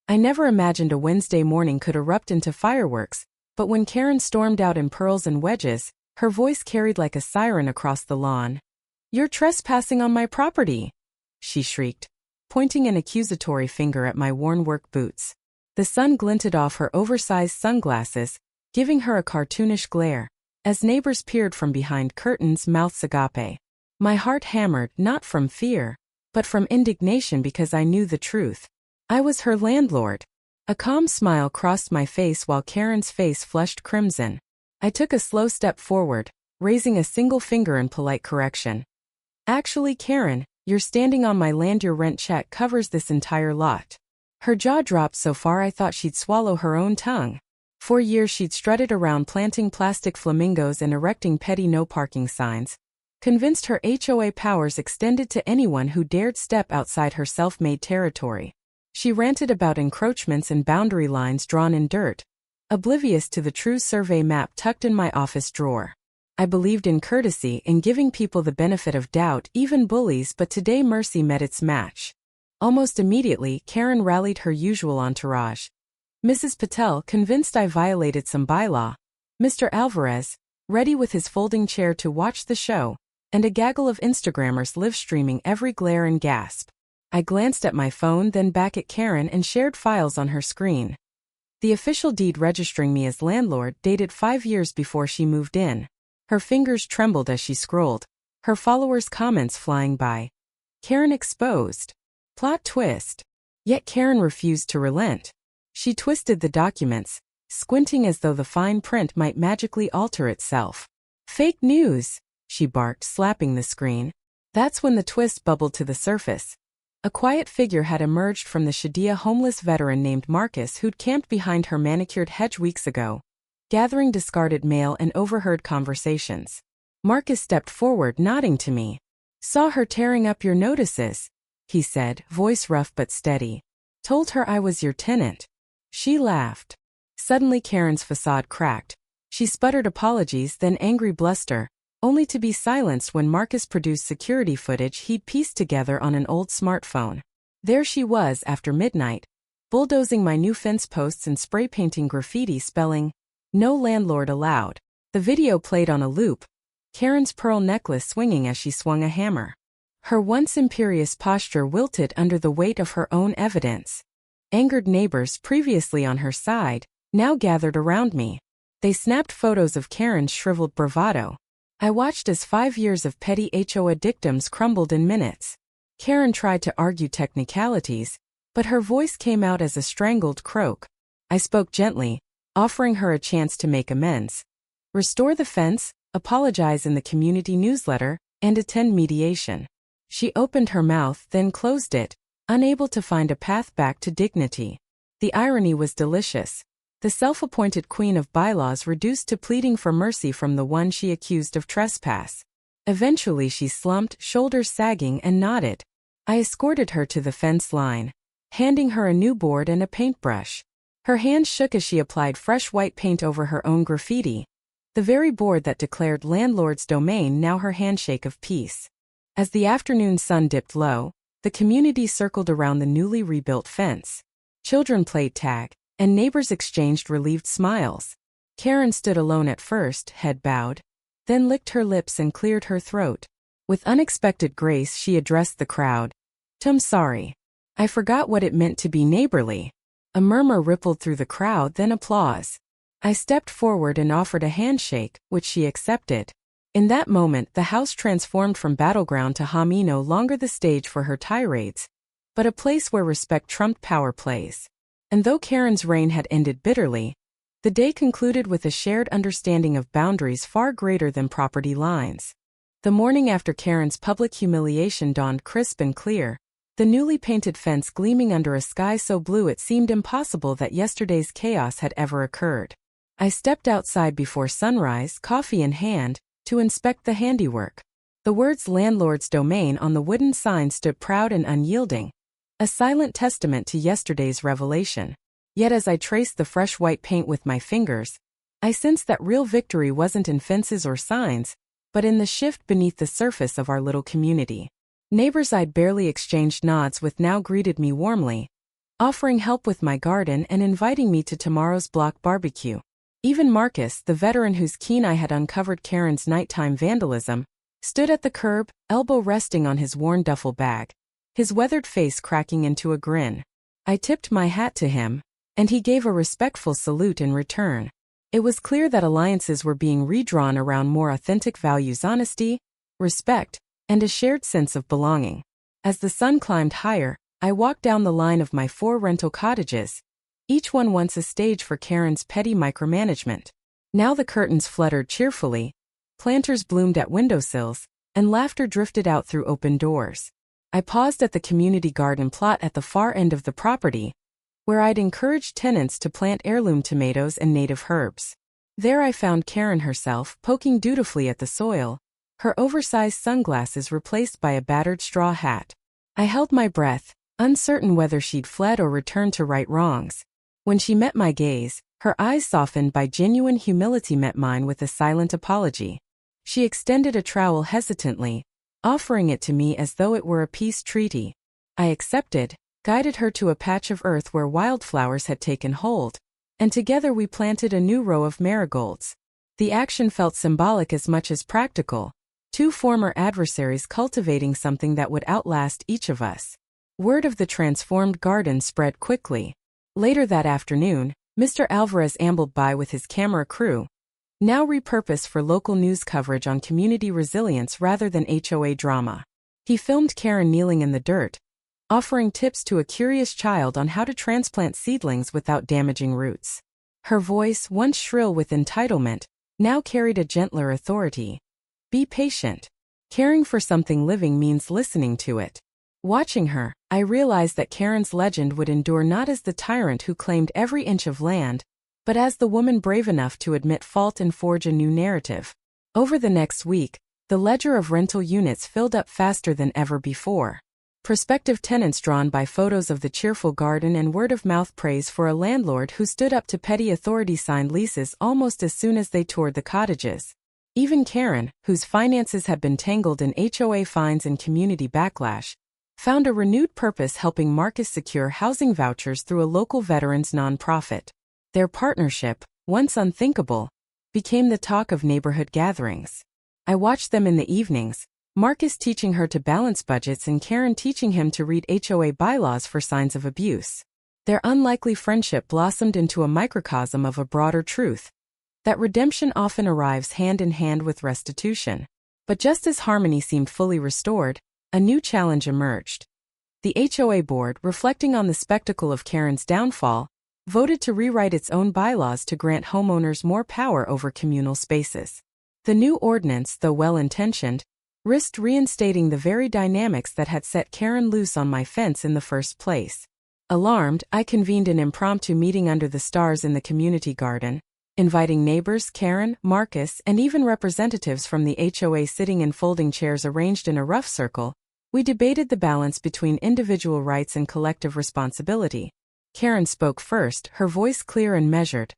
I never imagined a Wednesday morning could erupt into fireworks, but when Karen stormed out in pearls and wedges, her voice carried like a siren across the lawn. "You're trespassing on my property!" she shrieked, pointing an accusatory finger at my worn work boots. The sun glinted off her oversized sunglasses, giving her a cartoonish glare. As neighbors peered from behind curtains, mouths agape. My heart hammered, not from fear, but from indignation because I knew the truth. I was her landlord. A calm smile crossed my face while Karen's face flushed crimson. I took a slow step forward, raising a single finger in polite correction. "Actually, Karen, you're standing on my land. Your rent check covers this entire lot." Her jaw dropped so far I thought she'd swallow her own tongue. For years she'd strutted around planting plastic flamingos and erecting petty no-parking signs, convinced her HOA powers extended to anyone who dared step outside her self-made territory. She ranted about encroachments and boundary lines drawn in dirt, oblivious to the true survey map tucked in my office drawer. I believed in courtesy, in giving people the benefit of doubt, even bullies, but today mercy met its match. Almost immediately, Karen rallied her usual entourage. Mrs. Patel, convinced I violated some bylaw. Mr. Alvarez, ready with his folding chair to watch the show, and a gaggle of Instagrammers live-streaming every glare and gasp. I glanced at my phone, then back at Karen, and shared files on her screen. The official deed registering me as landlord dated 5 years before she moved in. Her fingers trembled as she scrolled, her followers' comments flying by. Karen exposed. Plot twist. Yet Karen refused to relent. She twisted the documents, squinting as though the fine print might magically alter itself. "Fake news," she barked, slapping the screen. That's when the twist bubbled to the surface. A quiet figure had emerged from the Shadia, homeless veteran named Marcus who'd camped behind her manicured hedge weeks ago, gathering discarded mail and overheard conversations. Marcus stepped forward, nodding to me. "Saw her tearing up your notices," he said, voice rough but steady. "Told her I was your tenant." She laughed. Suddenly Karen's facade cracked. She sputtered apologies, then angry bluster, only to be silenced when Marcus produced security footage he'd pieced together on an old smartphone. There she was after midnight, bulldozing my new fence posts and spray painting graffiti spelling, "No landlord allowed." The video played on a loop, Karen's pearl necklace swinging as she swung a hammer. Her once imperious posture wilted under the weight of her own evidence. Angered neighbors, previously on her side, now gathered around me. They snapped photos of Karen's shriveled bravado. I watched as 5 years of petty HOA dictums crumbled in minutes. Karen tried to argue technicalities, but her voice came out as a strangled croak. I spoke gently, offering her a chance to make amends. Restore the fence, apologize in the community newsletter, and attend mediation. She opened her mouth, then closed it, unable to find a path back to dignity. The irony was delicious. The self-appointed queen of bylaws reduced to pleading for mercy from the one she accused of trespass. Eventually she slumped, shoulders sagging, and nodded. I escorted her to the fence line, handing her a new board and a paintbrush. Her hands shook as she applied fresh white paint over her own graffiti. The very board that declared landlord's domain now her handshake of peace. As the afternoon sun dipped low, the community circled around the newly rebuilt fence. Children played tag, and neighbors exchanged relieved smiles. Karen stood alone at first, head bowed, then licked her lips and cleared her throat. With unexpected grace she addressed the crowd. "I'm sorry. I forgot what it meant to be neighborly." A murmur rippled through the crowd, then applause. I stepped forward and offered a handshake, which she accepted. In that moment the house transformed from battleground to home, no longer the stage for her tirades, but a place where respect trumped power plays. And though Karen's reign had ended bitterly, the day concluded with a shared understanding of boundaries far greater than property lines. The morning after Karen's public humiliation dawned crisp and clear, the newly painted fence gleaming under a sky so blue it seemed impossible that yesterday's chaos had ever occurred. I stepped outside before sunrise, coffee in hand, to inspect the handiwork. The words "landlord's domain" on the wooden sign stood proud and unyielding, a silent testament to yesterday's revelation. Yet as I traced the fresh white paint with my fingers, I sensed that real victory wasn't in fences or signs, but in the shift beneath the surface of our little community. Neighbors I'd barely exchanged nods with now greeted me warmly. offering help with my garden and inviting me to tomorrow's block barbecue. Even Marcus, the veteran whose keen eye had uncovered Karen's nighttime vandalism, stood at the curb, elbow resting on his worn duffel bag, his weathered face cracking into a grin. I tipped my hat to him, and he gave a respectful salute in return. It was clear that alliances were being redrawn around more authentic values: honesty, respect, and a shared sense of belonging. As the sun climbed higher, I walked down the line of my 4 rental cottages, each one once a stage for Karen's petty micromanagement. Now the curtains fluttered cheerfully, planters bloomed at windowsills, and laughter drifted out through open doors. I paused at the community garden plot at the far end of the property, where I'd encouraged tenants to plant heirloom tomatoes and native herbs. There I found Karen herself, poking dutifully at the soil, her oversized sunglasses replaced by a battered straw hat. I held my breath, uncertain whether she'd fled or returned to right wrongs. When she met my gaze, her eyes softened by genuine humility met mine with a silent apology. She extended a trowel hesitantly, offering it to me as though it were a peace treaty. I accepted, guided her to a patch of earth where wildflowers had taken hold, and together we planted a new row of marigolds. The action felt symbolic as much as practical, 2 former adversaries cultivating something that would outlast each of us. Word of the transformed garden spread quickly. Later that afternoon, Mr. Alvarez ambled by with his camera crew, now repurposed for local news coverage on community resilience rather than HOA drama. He filmed Karen kneeling in the dirt, offering tips to a curious child on how to transplant seedlings without damaging roots. Her voice, once shrill with entitlement, now carried a gentler authority. Be patient. Caring for something living means listening to it. Watching her, I realized that Karen's legend would endure not as the tyrant who claimed every inch of land, but as the woman brave enough to admit fault and forge a new narrative. Over the next week, the ledger of rental units filled up faster than ever before. Prospective tenants drawn by photos of the cheerful garden and word-of-mouth praise for a landlord who stood up to petty authority signed leases almost as soon as they toured the cottages. Even Karen, whose finances had been tangled in HOA fines and community backlash, found a renewed purpose helping Marcus secure housing vouchers through a local veterans nonprofit. Their partnership, once unthinkable, became the talk of neighborhood gatherings. I watched them in the evenings, Marcus teaching her to balance budgets and Karen teaching him to read HOA bylaws for signs of abuse. Their unlikely friendship blossomed into a microcosm of a broader truth: that redemption often arrives hand in hand with restitution. But just as harmony seemed fully restored, a new challenge emerged. The HOA board, reflecting on the spectacle of Karen's downfall, voted to rewrite its own bylaws to grant homeowners more power over communal spaces. The new ordinance, though well-intentioned, risked reinstating the very dynamics that had set Karen loose on my fence in the first place. Alarmed, I convened an impromptu meeting under the stars in the community garden, inviting neighbors, Karen, Marcus, and even representatives from the HOA sitting in folding chairs arranged in a rough circle. We debated the balance between individual rights and collective responsibility. Karen spoke first, her voice clear and measured.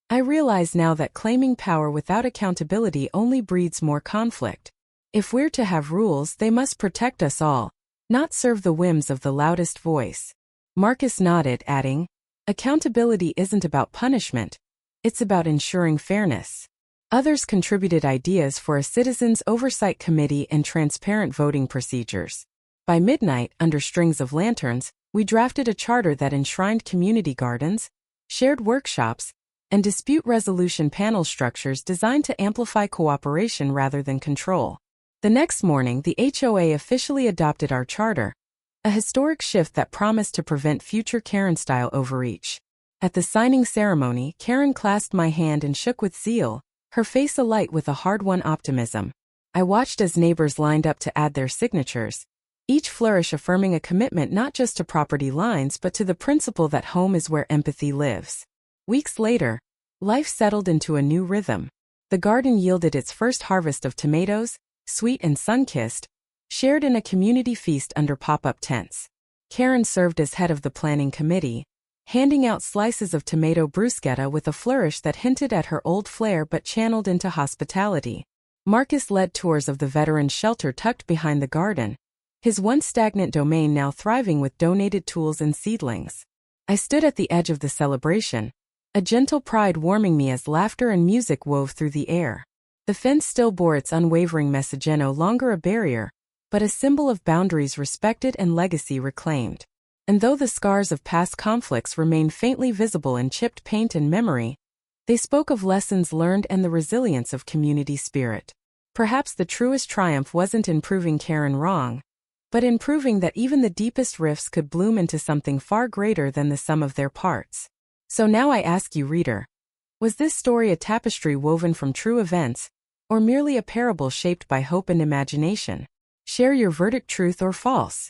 I realize now that claiming power without accountability only breeds more conflict. If we're to have rules, they must protect us all, not serve the whims of the loudest voice. Marcus nodded, adding, "Accountability isn't about punishment. It's about ensuring fairness." Others contributed ideas for a citizens' oversight committee and transparent voting procedures. By midnight, under strings of lanterns, we drafted a charter that enshrined community gardens, shared workshops, and dispute resolution panel structures designed to amplify cooperation rather than control. The next morning, the HOA officially adopted our charter, a historic shift that promised to prevent future Karen-style overreach. At the signing ceremony, Karen clasped my hand and shook with zeal, her face alight with a hard-won optimism. I watched as neighbors lined up to add their signatures, each flourish affirming a commitment not just to property lines but to the principle that home is where empathy lives. Weeks later, life settled into a new rhythm. The garden yielded its first harvest of tomatoes, sweet and sun-kissed, shared in a community feast under pop-up tents. Karen served as head of the planning committee, handing out slices of tomato bruschetta with a flourish that hinted at her old flair but channeled into hospitality. Marcus led tours of the veteran's shelter tucked behind the garden, his once stagnant domain now thriving with donated tools and seedlings. I stood at the edge of the celebration, a gentle pride warming me as laughter and music wove through the air. The fence still bore its unwavering message, no longer a barrier, but a symbol of boundaries respected and legacy reclaimed. And though the scars of past conflicts remain faintly visible in chipped paint and memory, they spoke of lessons learned and the resilience of community spirit. Perhaps the truest triumph wasn't in proving Karen wrong, but in proving that even the deepest rifts could bloom into something far greater than the sum of their parts. So now I ask you, reader, was this story a tapestry woven from true events, or merely a parable shaped by hope and imagination? Share your verdict, truth or false.